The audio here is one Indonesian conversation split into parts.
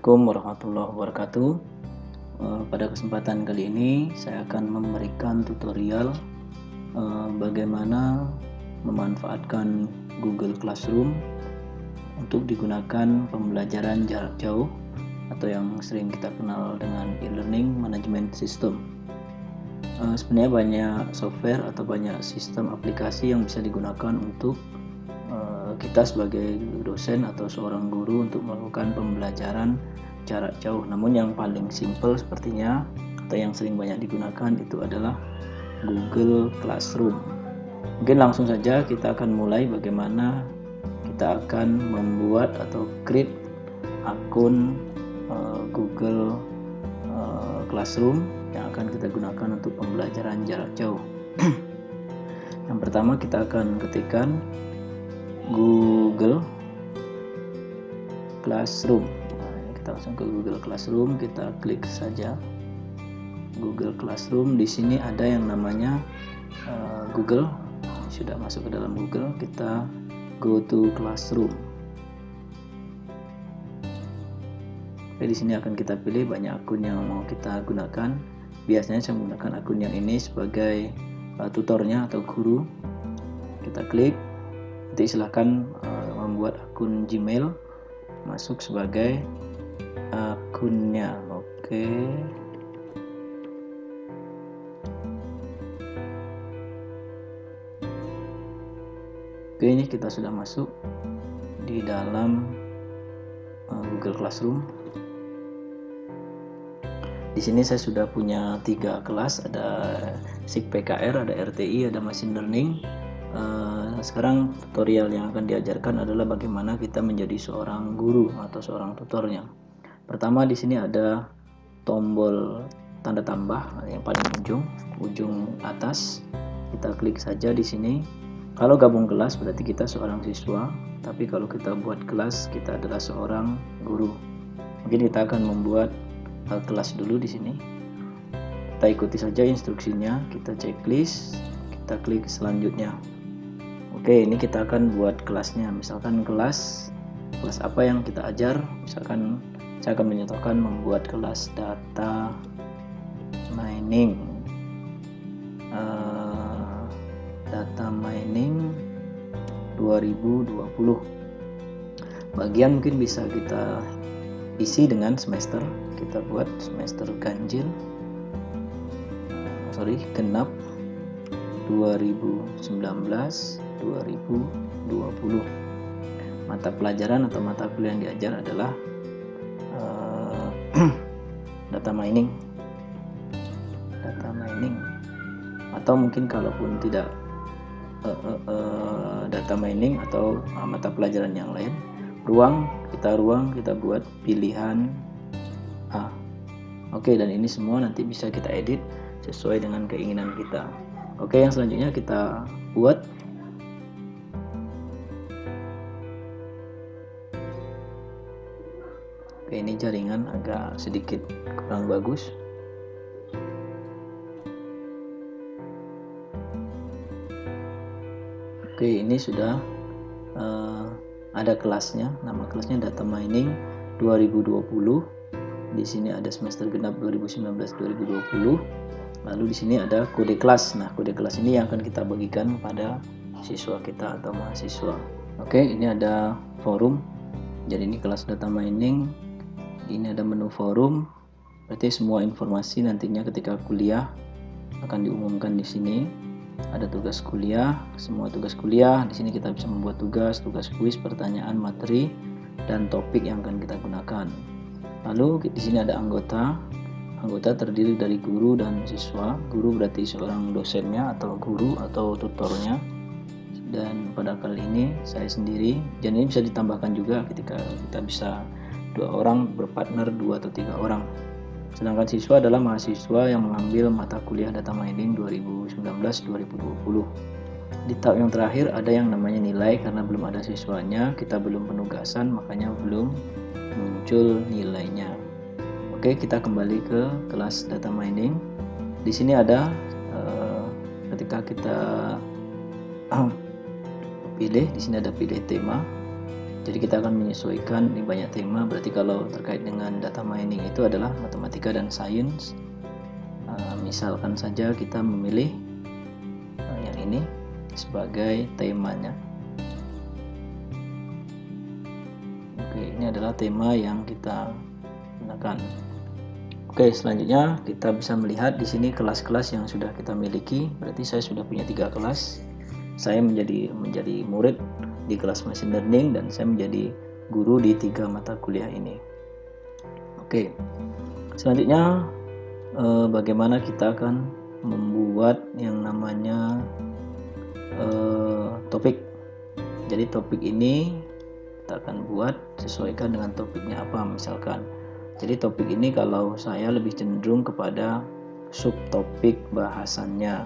Assalamualaikum warahmatullahi wabarakatuh. Pada kesempatan kali ini saya akan memberikan tutorial bagaimana memanfaatkan Google Classroom untuk digunakan pembelajaran jarak jauh atau yang sering kita kenal dengan e-learning management system. Sebenarnya banyak software atau banyak sistem aplikasi yang bisa digunakan untuk kita sebagai dosen atau seorang guru untuk melakukan pembelajaran jarak jauh. Namun yang paling simple sepertinya atau yang sering banyak digunakan itu adalah Google Classroom. Mungkin langsung saja kita akan mulai bagaimana kita akan membuat atau create akun Google Classroom yang akan kita gunakan untuk pembelajaran jarak jauh. Yang pertama kita akan ketikkan Google Classroom. Kita langsung ke Google Classroom, kita klik saja Google Classroom. Di sini ada yang namanya Google. Sudah masuk ke dalam Google, kita go to Classroom. Oke, di sini akan kita pilih banyak akun yang mau kita gunakan. Biasanya saya menggunakan akun yang ini sebagai tutornya atau guru. Kita klik. Nanti silahkan membuat akun Gmail, masuk sebagai akunnya. Oke, ini kita sudah masuk di dalam Google Classroom. Di sini saya sudah punya 3 kelas, ada SIG PKR, ada RTI, ada Machine Learning. Sekarang tutorial yang akan diajarkan adalah bagaimana kita menjadi seorang guru atau seorang tutornya. Pertama di sini ada tombol tanda tambah yang paling ujung atas. Kita klik saja di sini. Kalau gabung kelas berarti kita seorang siswa, tapi kalau kita buat kelas kita adalah seorang guru. Mungkin kita akan membuat kelas dulu di sini. Kita ikuti saja instruksinya, kita checklist, kita klik selanjutnya. Oke, ini kita akan buat kelasnya. Misalkan kelas apa yang kita ajar. Misalkan saya akan menyatakan membuat kelas data mining. Data mining 2020. Bagian mungkin bisa kita isi dengan semester. Kita buat semester genap 2019-2020. Mata pelajaran atau mata kuliah yang diajar adalah data mining. Atau mungkin kalaupun tidak data mining atau mata pelajaran yang lain, ruang kita buat pilihan A. Oke, dan ini semua nanti bisa kita edit sesuai dengan keinginan kita. Oke, yang selanjutnya kita buat ini jaringan agak sedikit kurang bagus. Oke, ini sudah ada kelasnya. Nama kelasnya data mining 2020. Di sini ada semester genap 2019-2020. Lalu di sini ada kode kelas. Nah, kode kelas ini yang akan kita bagikan kepada siswa kita atau mahasiswa. Oke, ini ada forum. Jadi ini kelas data mining. Ini ada menu forum. Berarti semua informasi nantinya ketika kuliah akan diumumkan di sini. Ada tugas kuliah, semua tugas kuliah. Di sini kita bisa membuat tugas kuis, pertanyaan, materi, dan topik yang akan kita gunakan. Lalu di sini ada anggota. Anggota terdiri dari guru dan siswa. Guru berarti seorang dosennya atau guru atau tutornya. Dan pada kali ini saya sendiri. Dan ini bisa ditambahkan juga ketika kita bisa 2 orang berpartner 2 atau 3 orang. Sedangkan siswa adalah mahasiswa yang mengambil mata kuliah data mining 2019-2020. Di tab yang terakhir ada yang namanya nilai, karena belum ada siswanya, kita belum penugasan, makanya belum muncul nilainya. Oke, kita kembali ke kelas data mining. Di sini ada ketika kita pilih, di sini ada pilih tema. Jadi kita akan menyesuaikan, ini banyak tema, berarti kalau terkait dengan data mining itu adalah matematika dan sains. Misalkan saja kita memilih yang ini sebagai temanya. Oke, ini adalah tema yang kita gunakan. Oke, selanjutnya kita bisa melihat di sini kelas-kelas yang sudah kita miliki. Berarti saya sudah punya 3 kelas. Saya menjadi murid di kelas machine learning dan saya menjadi guru di 3 mata kuliah ini. Oke, selanjutnya bagaimana kita akan membuat yang namanya topik. Jadi topik ini kita akan buat sesuaikan dengan topiknya apa misalkan. Jadi topik ini kalau saya lebih cenderung kepada subtopik bahasannya.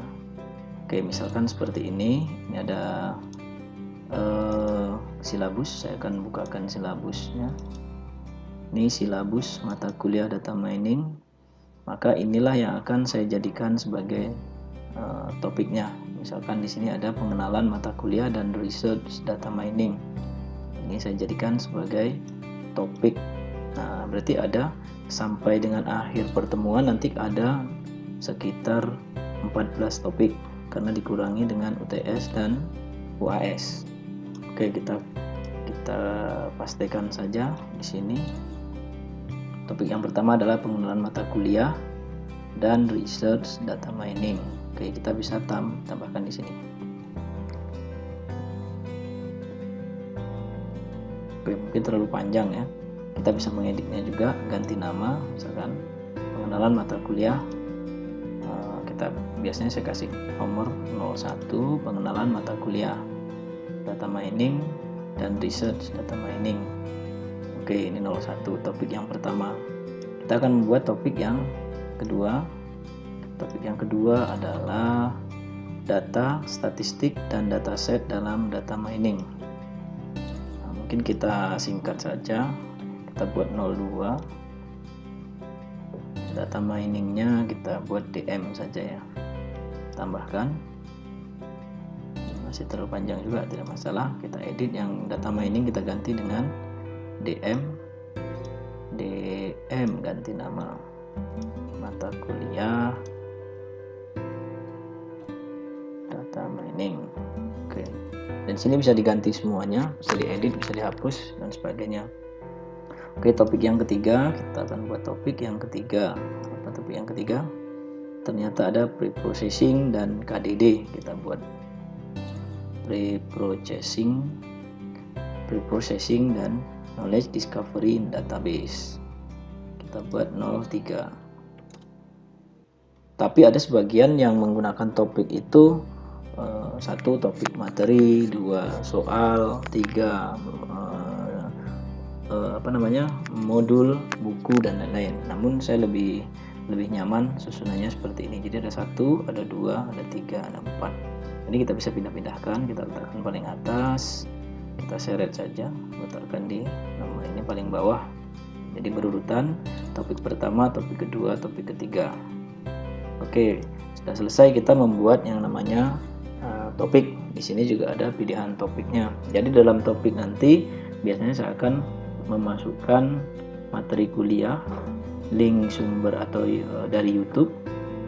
Oke, misalkan seperti ini ada silabus. Saya akan bukakan silabusnya. Ini silabus mata kuliah data mining. Maka inilah yang akan saya jadikan sebagai topiknya. Misalkan di sini ada pengenalan mata kuliah dan research data mining. Ini saya jadikan sebagai topik. Nah, berarti ada sampai dengan akhir pertemuan nanti ada sekitar 14 topik karena dikurangi dengan UTS dan UAS. Oke, kita pastikan saja di sini. Topik yang pertama adalah pengenalan mata kuliah dan research data mining. Oke, kita bisa tambahkan di sini. Oke, mungkin terlalu panjang ya. Kita bisa mengeditnya juga, ganti nama, misalkan pengenalan mata kuliah. Kita biasanya saya kasih nomor 01 pengenalan mata kuliah data mining dan research data mining. Oke, ini 01 topik yang pertama. Kita akan membuat topik yang kedua. Topik yang kedua adalah data, statistik, dan dataset dalam data mining. Nah, mungkin kita singkat saja, kita buat 02. Data miningnya kita buat DM saja ya, tambahkan. Masih terlalu panjang juga, tidak masalah, kita edit. Yang data mining kita ganti dengan DM ganti nama mata kuliah data mining. Oke, dan sini bisa diganti semuanya, bisa diedit, bisa dihapus dan sebagainya. Oke, topik yang ketiga, kita akan buat topik yang ketiga. Apa topik yang ketiga? Ternyata ada preprocessing dan KDD. Kita buat preprocessing dan knowledge discovery in database. Kita buat 03. Tapi ada sebagian yang menggunakan topik itu 1 topik materi, 2 soal, 3 modul, buku dan lain-lain. Namun saya lebih nyaman susunannya seperti ini. Jadi ada 1, ada 2, ada 3, ada 4. Ini kita bisa pindah-pindahkan, kita letakkan paling atas, kita seret saja, letakkan di nama ini paling bawah. Jadi berurutan, topik pertama, topik kedua, topik ketiga. Oke, sudah selesai kita membuat yang namanya topik. Di sini juga ada pilihan topiknya. Jadi dalam topik nanti biasanya saya akan memasukkan materi kuliah, link sumber atau dari YouTube,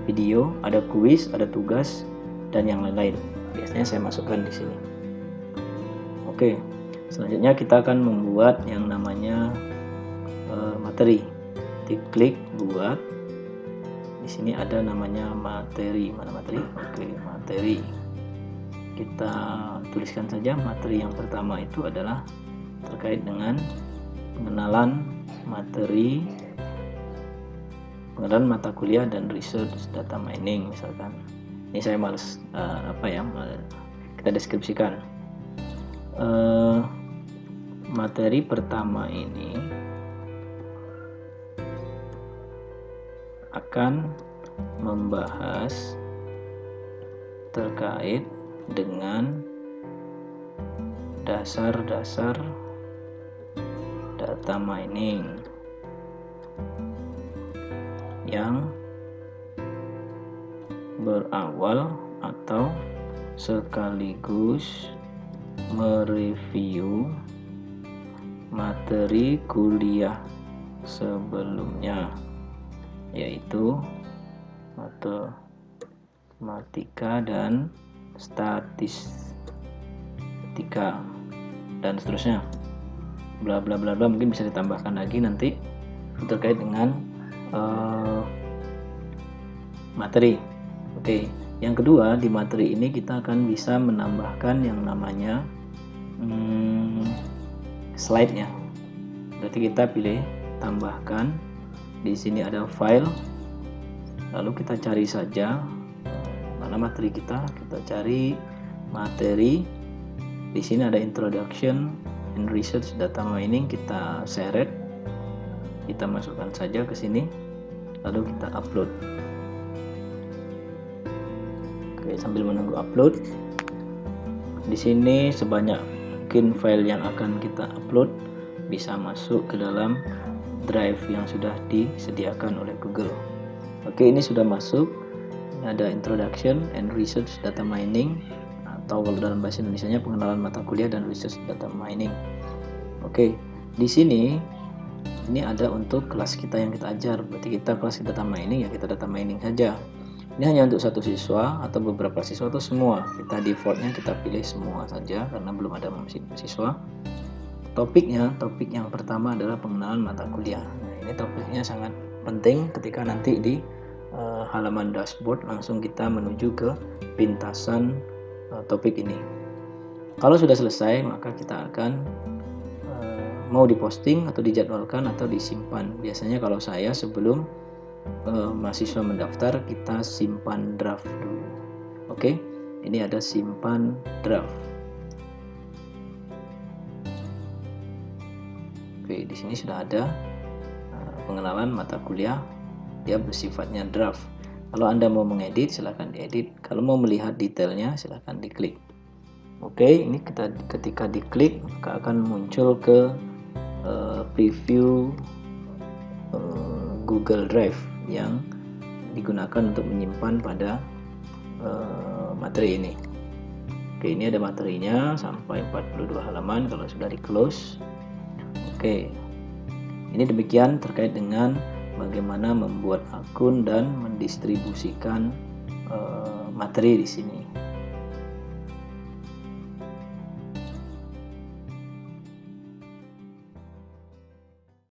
video, ada kuis, ada tugas dan yang lain-lain. Biasanya saya masukkan di sini. Oke, selanjutnya kita akan membuat yang namanya materi. Klik buat. Di sini ada namanya materi. Mana materi? Oke, materi. Kita tuliskan saja materi yang pertama itu adalah terkait dengan pengenalan materi, pengenalan mata kuliah dan research data mining misalkan. Ini saya males kita deskripsikan. Materi pertama ini akan membahas terkait dengan dasar-dasar data mining yang berawal atau sekaligus mereview materi kuliah sebelumnya, yaitu matematika dan statistika dan seterusnya, bla bla bla bla. Mungkin bisa ditambahkan lagi nanti terkait dengan materi. Oke, yang kedua, di materi ini kita akan bisa menambahkan yang namanya slide-nya. Berarti kita pilih tambahkan. Di sini ada file, lalu kita cari saja mana materi kita cari materi. Di sini ada introduction and research data mining, kita seret, kita masukkan saja ke sini, lalu kita upload. Oke, sambil menunggu upload, di sini sebanyak mungkin file yang akan kita upload bisa masuk ke dalam drive yang sudah disediakan oleh Google. Oke, ini sudah masuk. Ini ada introduction and research data mining, atau kalau dalam bahasa Indonesianya pengenalan mata kuliah dan research data mining. Oke, di sini ini ada untuk kelas kita yang kita ajar. Berarti kita kelas data mining, ya kita data mining saja. Ini hanya untuk satu siswa atau beberapa siswa atau semua. Kita defaultnya kita pilih semua saja karena belum ada siswa. Topik yang pertama adalah pengenalan mata kuliah. Nah, ini topiknya sangat penting ketika nanti di halaman dashboard langsung kita menuju ke pintasan topik ini. Kalau sudah selesai, maka kita akan mau diposting atau dijadwalkan atau disimpan. Biasanya kalau saya sebelum mahasiswa mendaftar, kita simpan draft dulu. Oke, ini ada simpan draft. Oke, di sini sudah ada pengenalan mata kuliah, dia bersifatnya draft. Kalau Anda mau mengedit, silahkan diedit. Kalau mau melihat detailnya, silahkan diklik. Oke, ini ketika diklik, maka akan muncul ke preview Google Drive yang digunakan untuk menyimpan pada materi ini. Oke, ini ada materinya sampai 42 halaman kalau sudah di close. Oke, ini demikian terkait dengan bagaimana membuat akun dan mendistribusikan materi di sini.